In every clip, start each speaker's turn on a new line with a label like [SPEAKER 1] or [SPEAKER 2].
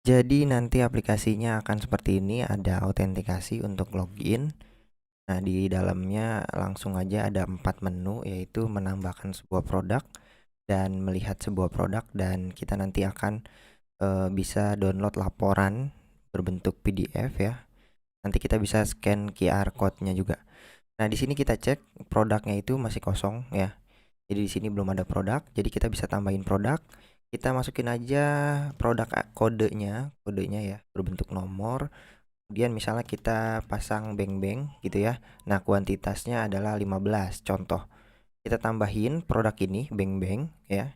[SPEAKER 1] Jadi nanti aplikasinya akan seperti ini, ada autentikasi untuk login. Nah, di dalamnya langsung aja ada 4 menu, yaitu menambahkan sebuah produk dan melihat sebuah produk, dan kita nanti akan bisa download laporan berbentuk PDF ya. Nanti kita bisa scan QR code-nya juga. Nah, di sini kita cek produknya itu masih kosong ya. Jadi di sini belum ada produk, jadi kita bisa tambahin produk. Kita masukin aja produk kodenya ya, berbentuk nomor. Kemudian misalnya kita pasang beng-beng gitu ya. Nah, kuantitasnya adalah 15 contoh. Kita tambahin produk ini beng-beng ya.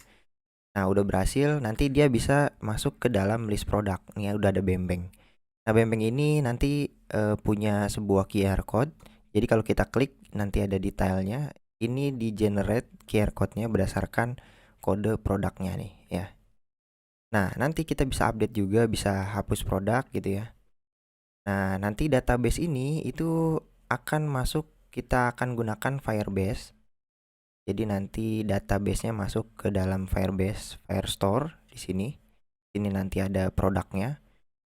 [SPEAKER 1] Nah, udah berhasil, nanti dia bisa masuk ke dalam list produk. Nih ya, udah ada beng-beng. Nah, beng-beng ini nanti punya sebuah QR code. Jadi kalau kita klik nanti ada detailnya. Ini di generate QR code-nya berdasarkan kode produknya nih ya. Nah, nanti kita bisa update juga, bisa hapus produk gitu ya. Nah, nanti database ini itu akan masuk, kita akan gunakan Firebase. Jadi nanti database-nya masuk ke dalam Firebase Firestore di sini. Ini nanti ada produknya.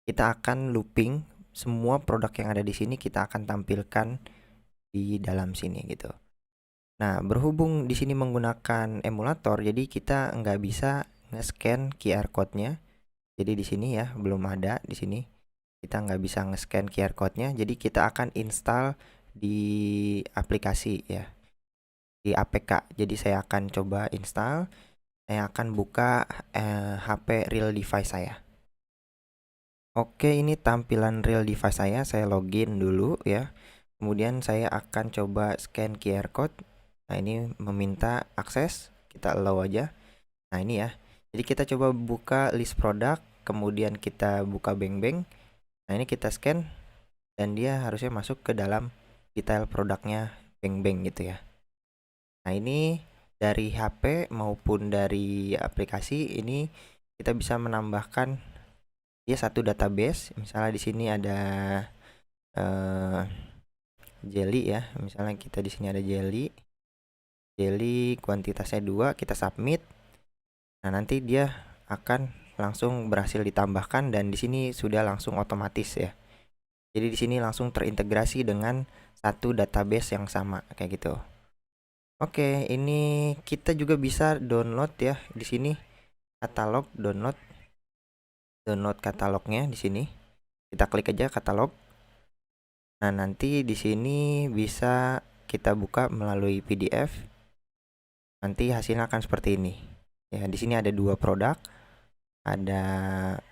[SPEAKER 1] Kita akan looping semua produk yang ada di sini, kita akan tampilkan di dalam sini gitu. Nah, berhubung di sini menggunakan emulator, jadi kita nggak bisa nge-scan QR code-nya. Jadi di sini ya belum ada di sini. Kita nggak bisa nge-scan QR code-nya. Jadi kita akan install di aplikasi ya, di APK. Jadi saya akan coba install. Saya akan buka HP real device saya. Oke, ini tampilan real device saya. Saya login dulu ya. Kemudian saya akan coba scan QR code. Nah, ini meminta akses. Kita allow aja. Nah, ini ya. Jadi kita coba buka list produk, kemudian kita buka beng-beng. Nah, ini kita scan dan dia harusnya masuk ke dalam detail produknya beng-beng gitu ya. Nah, ini dari HP maupun dari aplikasi ini kita bisa menambahkan dia satu database. Misalnya di sini ada eh, jelly ya. Misalnya kita di sini ada jelly. Jelly kuantitasnya 2, kita submit. Nah, nanti dia akan langsung berhasil ditambahkan dan di sini sudah langsung otomatis ya. Jadi di sini langsung terintegrasi dengan satu database yang sama kayak gitu. Oke, ini kita juga bisa download ya di sini katalog, download katalognya di sini. Kita klik aja katalog. Nah, nanti di sini bisa kita buka melalui PDF. Nanti hasilnya akan seperti ini. Ya, di sini ada dua produk, ada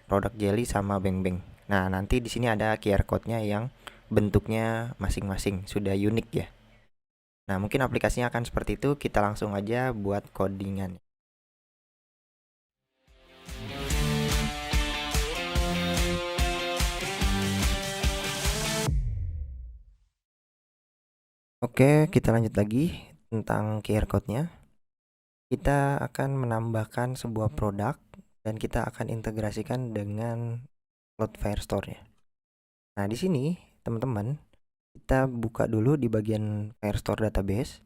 [SPEAKER 1] produk jelly sama beng-beng. Nah, nanti di sini ada QR code-nya yang bentuknya masing-masing sudah unik ya. Nah, mungkin aplikasinya akan seperti itu. Kita langsung aja buat codingan. Oke, kita lanjut lagi tentang QR code-nya. Kita akan menambahkan sebuah produk dan kita akan integrasikan dengan Cloud Firestore-nya. Nah, di sini teman-teman, kita buka dulu di bagian Firestore database.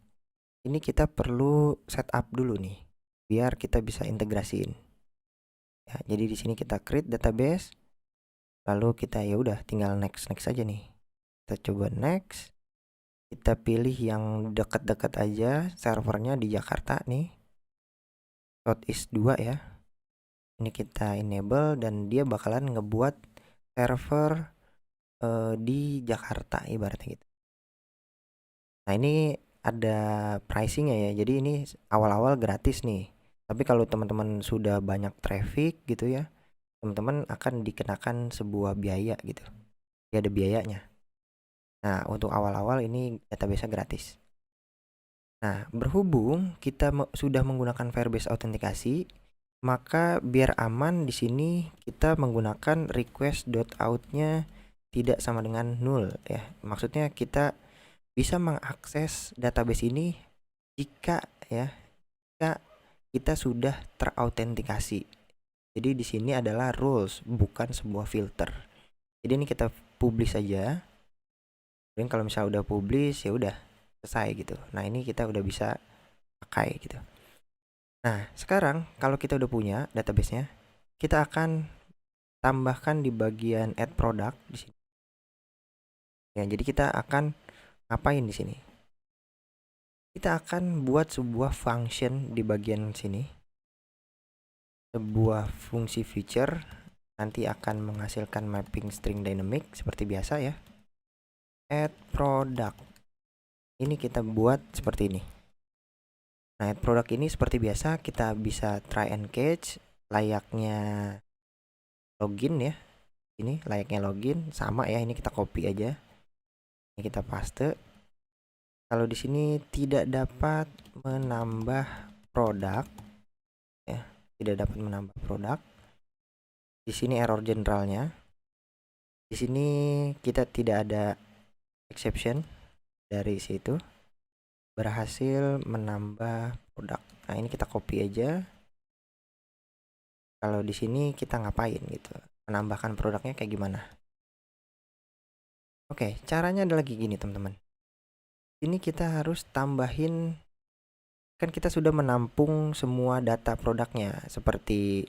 [SPEAKER 1] Ini kita perlu setup dulu nih, biar kita bisa integrasiin. Ya, jadi di sini kita create database, lalu kita ya udah tinggal next aja nih. Kita coba next. Kita pilih yang dekat-dekat aja, servernya di Jakarta nih. Southeast 2 ya. Ini kita enable dan dia bakalan ngebuat server di Jakarta ibaratnya gitu. Nah, ini ada pricingnya ya. Jadi ini awal-awal gratis nih. Tapi kalau teman-teman sudah banyak traffic gitu ya, teman-teman akan dikenakan sebuah biaya gitu. Ya, ada biayanya. Nah, untuk awal-awal ini database gratis. Nah, berhubung kita sudah menggunakan Firebase autentikasi, maka biar aman di sini kita menggunakan request.out-nya tidak sama dengan null ya. Maksudnya kita bisa mengakses database ini jika ya, jika kita sudah terautentikasi. Jadi di sini adalah rules, bukan sebuah filter. Jadi ini kita publish aja. Dan kalau misalnya udah publish ya udah selesai gitu. Nah, ini kita udah bisa pakai gitu. Nah, sekarang kalau kita udah punya database-nya, kita akan tambahkan di bagian add product di sini. Ya, jadi kita akan ngapain di sini? Kita akan buat sebuah function di bagian sini. Sebuah fungsi feature nanti akan menghasilkan mapping string dynamic seperti biasa ya. Add product. Ini kita buat seperti ini. Nah, add product ini seperti biasa kita bisa try and catch layaknya login ya. Ini layaknya login sama ya, ini kita copy aja. Ini kita paste. Kalau di sini tidak dapat menambah produk ya, tidak dapat menambah produk. Di sini error generalnya. Di sini kita tidak ada exception dari situ. Berhasil menambah produk. Nah, ini kita copy aja. Kalau di sini kita ngapain gitu? Menambahkan produknya kayak gimana? Oke, caranya adalah gini, teman-teman. Ini kita harus tambahin, kan kita sudah menampung semua data produknya seperti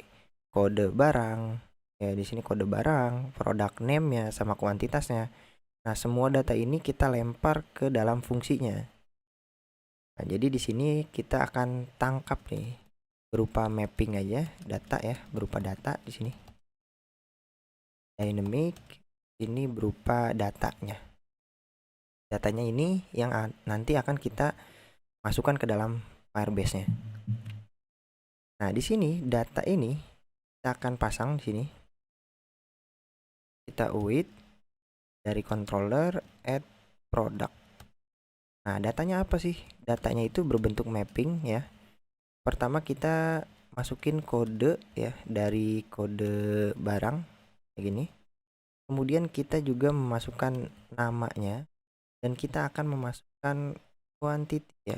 [SPEAKER 1] kode barang. Ya, di sini kode barang, produk name-nya sama kuantitasnya. Nah, semua data ini kita lempar ke dalam fungsinya. Nah, jadi di sini kita akan tangkap nih berupa mapping aja data ya, berupa data di sini. Dynamic ini berupa datanya. Datanya ini yang nanti akan kita masukkan ke dalam Firebase-nya. Nah, di sini data ini kita akan pasang di sini. Kita await dari controller add product. Nah, datanya apa sih? Datanya itu berbentuk mapping ya. Pertama kita masukin kode ya dari kode barang kayak gini. Kemudian kita juga memasukkan namanya dan kita akan memasukkan kuantitas ya,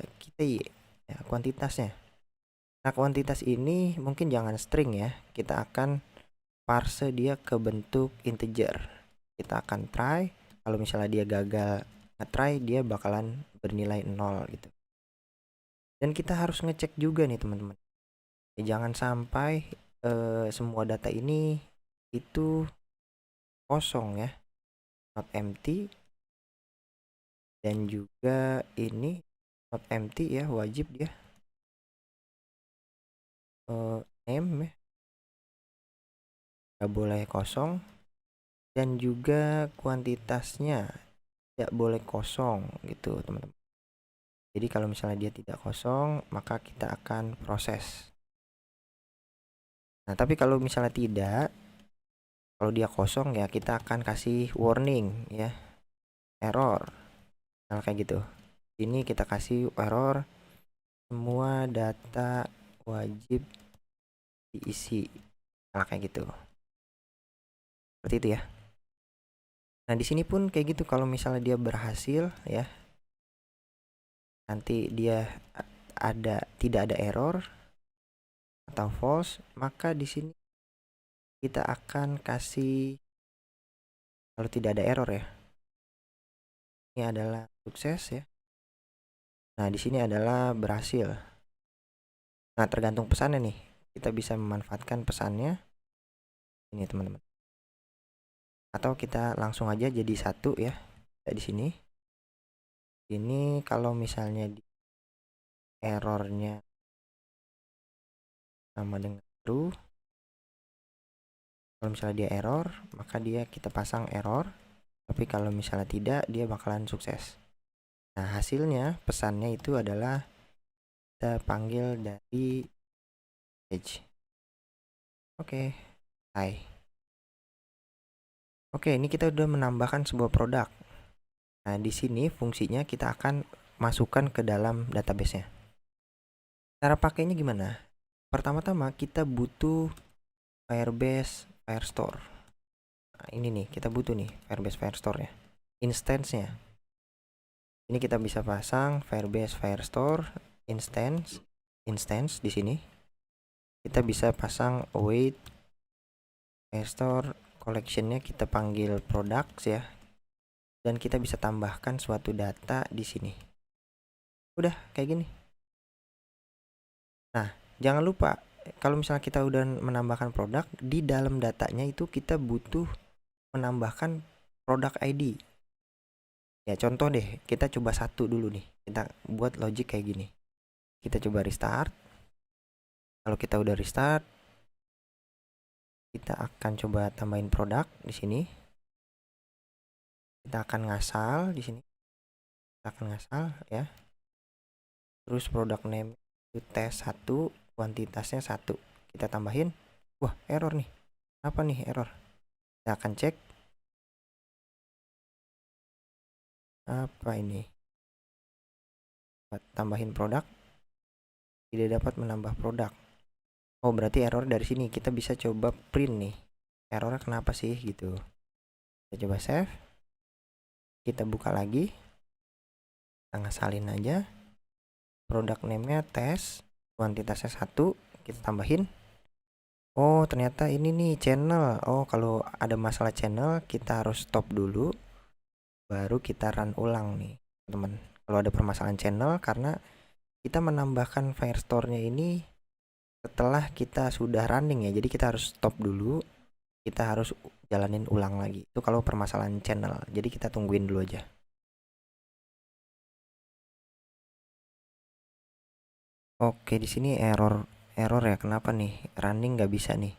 [SPEAKER 1] ya kuantitasnya. Nah, kuantitas ini mungkin jangan string ya. Kita akan parse dia ke bentuk integer. Kita akan try. Kalau misalnya dia gagal nge-try, dia bakalan bernilai 0 gitu. Dan kita harus ngecek juga nih teman-teman. Ya, jangan sampai semua data ini itu kosong ya, not empty. Dan juga ini not empty ya, wajib dia name ya, nggak boleh kosong. Dan juga kuantitasnya tidak boleh kosong gitu teman-teman. Jadi kalau misalnya dia tidak kosong, maka kita akan proses. Nah, tapi kalau misalnya tidak, kalau dia kosong ya kita akan kasih warning ya, error. Nah, kayak gitu. Ini kita kasih error, semua data wajib diisi. Nah, kayak gitu. Seperti itu ya. Nah, di sini pun kayak gitu, kalau misalnya dia berhasil ya, nanti dia tidak ada error atau false, maka di sini kita akan kasih kalau tidak ada error ya. Ini adalah sukses ya. Nah, di sini adalah berhasil. Nah, tergantung pesannya nih. Kita bisa memanfaatkan pesannya ini teman-teman. Atau kita langsung aja jadi satu ya. Di sini. Ini kalau misalnya di errornya sama dengan true. Kalau misalnya dia error, maka dia kita pasang error. Tapi kalau misalnya tidak, dia bakalan sukses. Nah, hasilnya pesannya itu adalah kita panggil dari page. Oke. Hai. Oke, ini kita udah menambahkan sebuah produk. Nah, di sini fungsinya kita akan masukkan ke dalam database-nya. Cara pakainya gimana? Pertama-tama kita butuh Firebase Firestore. Nah, ini nih, kita butuh nih Firebase Firestore ya. Instance-nya. Ini kita bisa pasang Firebase Firestore instance di sini. Kita bisa pasang await Firestore collection-nya, kita panggil products ya. Dan kita bisa tambahkan suatu data di sini. Udah kayak gini. Nah, jangan lupa kalau misalnya kita udah menambahkan produk, di dalam datanya itu kita butuh menambahkan produk ID. Ya contoh deh, kita coba satu dulu nih. Kita buat logic kayak gini. Kita coba restart. Kalau kita udah restart, kita akan coba tambahin produk di sini. Kita akan ngasal di sini. Kita akan ngasal ya. Terus produk name itu tes 1, kuantitasnya 1. Kita tambahin. Wah, error nih. Apa nih error? Kita akan cek. Apa ini? Tambahin produk. Tidak dapat menambah produk. Oh, berarti error dari sini. Kita bisa coba print nih. Errornya kenapa sih gitu. Kita coba save. Kita buka lagi. Kita ngasalin aja. Produk name-nya tes, kuantitasnya 1. Kita tambahin. Oh, ternyata ini nih channel. Oh, kalau ada masalah channel, kita harus stop dulu. Baru kita run ulang nih, teman. Kalau ada permasalahan channel, karena kita menambahkan Firestore-nya ini setelah kita sudah running ya. Jadi kita harus stop dulu. Kita harus jalanin ulang lagi. Itu kalau permasalahan channel. Jadi kita tungguin dulu aja. Oke, di sini error ya. Kenapa nih? Running nggak bisa nih.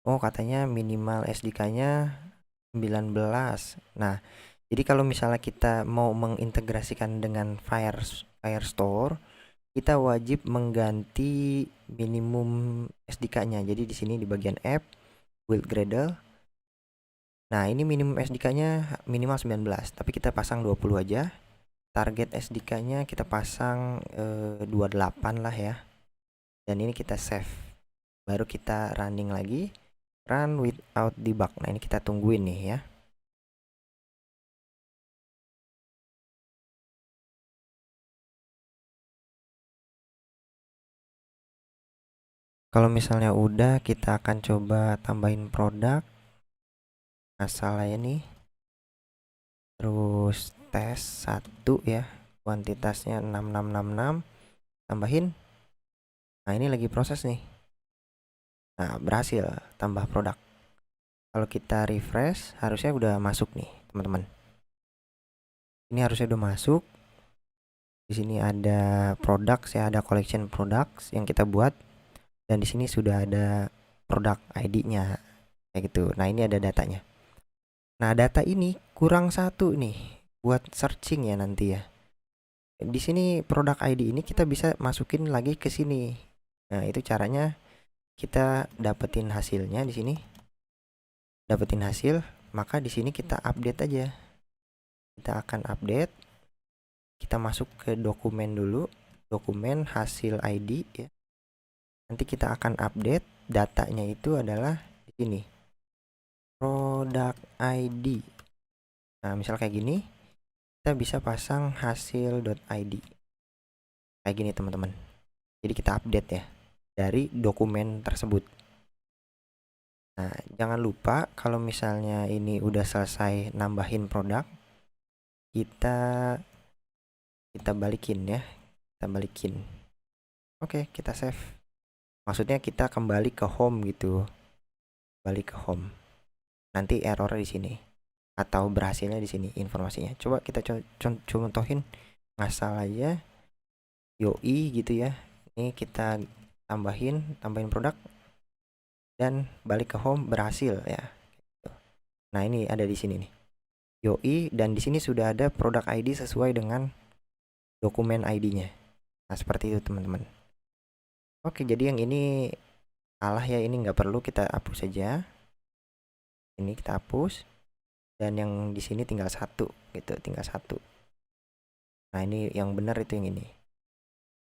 [SPEAKER 1] Oh, katanya minimal SDK-nya 19. Nah, jadi kalau misalnya kita mau mengintegrasikan dengan Firestore, kita wajib mengganti minimum SDK-nya. Jadi di sini di bagian app, build Gradle. Nah, ini minimum SDK-nya minimal 19, tapi kita pasang 20 aja. Target SDK-nya kita pasang 28 lah ya. Dan ini kita save. Baru kita running lagi. Run without debug. Nah, ini kita tungguin nih ya. Kalau misalnya udah, kita akan coba tambahin produk. Asal aja nih. Terus tes 1 ya. Kuantitasnya 6666. Tambahin. Nah, ini lagi proses nih. Nah, berhasil tambah produk. Kalau kita refresh, harusnya udah masuk nih, teman-teman. Ini harusnya udah masuk. Di sini ada products ya, ada collection products yang kita buat. Dan di sini sudah ada produk ID-nya. Kayak gitu. Nah, ini ada datanya. Nah, data ini kurang satu nih buat searching ya nanti ya. Di sini produk ID ini kita bisa masukin lagi ke sini. Nah, itu caranya. Kita dapetin hasilnya di sini. Dapetin hasil, maka di sini kita update aja. Kita akan update. Kita masuk ke dokumen dulu. Dokumen hasil ID ya. Nanti kita akan update. Datanya itu adalah di sini. Produk ID. Nah, misal kayak gini, kita bisa pasang hasil.id. Kayak gini, teman-teman. Jadi kita update ya dari dokumen tersebut. Nah, jangan lupa kalau misalnya ini udah selesai nambahin produk, kita balikin ya. Kita balikin. Oke, kita save. Maksudnya kita kembali ke home gitu. Balik ke home. Nanti error di sini atau berhasilnya di sini informasinya. Coba kita contohin ngasal aja yoi gitu ya. Ini kita tambahin produk dan balik ke home, berhasil ya. Nah, ini ada di sini nih. Yoi, dan di sini sudah ada produk ID sesuai dengan dokumen ID-nya. Nah, seperti itu teman-teman. Oke, jadi yang ini salah ya, ini nggak perlu, kita hapus saja. Ini kita hapus. Dan yang di sini tinggal 1 gitu, tinggal 1. Nah, ini yang benar itu yang ini.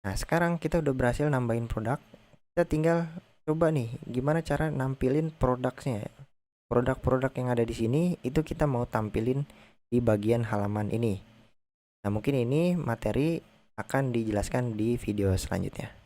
[SPEAKER 1] Nah, sekarang kita udah berhasil nambahin produk. Kita tinggal coba nih gimana cara nampilin produknya. Produk-produk yang ada di sini itu kita mau tampilin di bagian halaman ini. Nah, mungkin ini materi akan dijelaskan di video selanjutnya.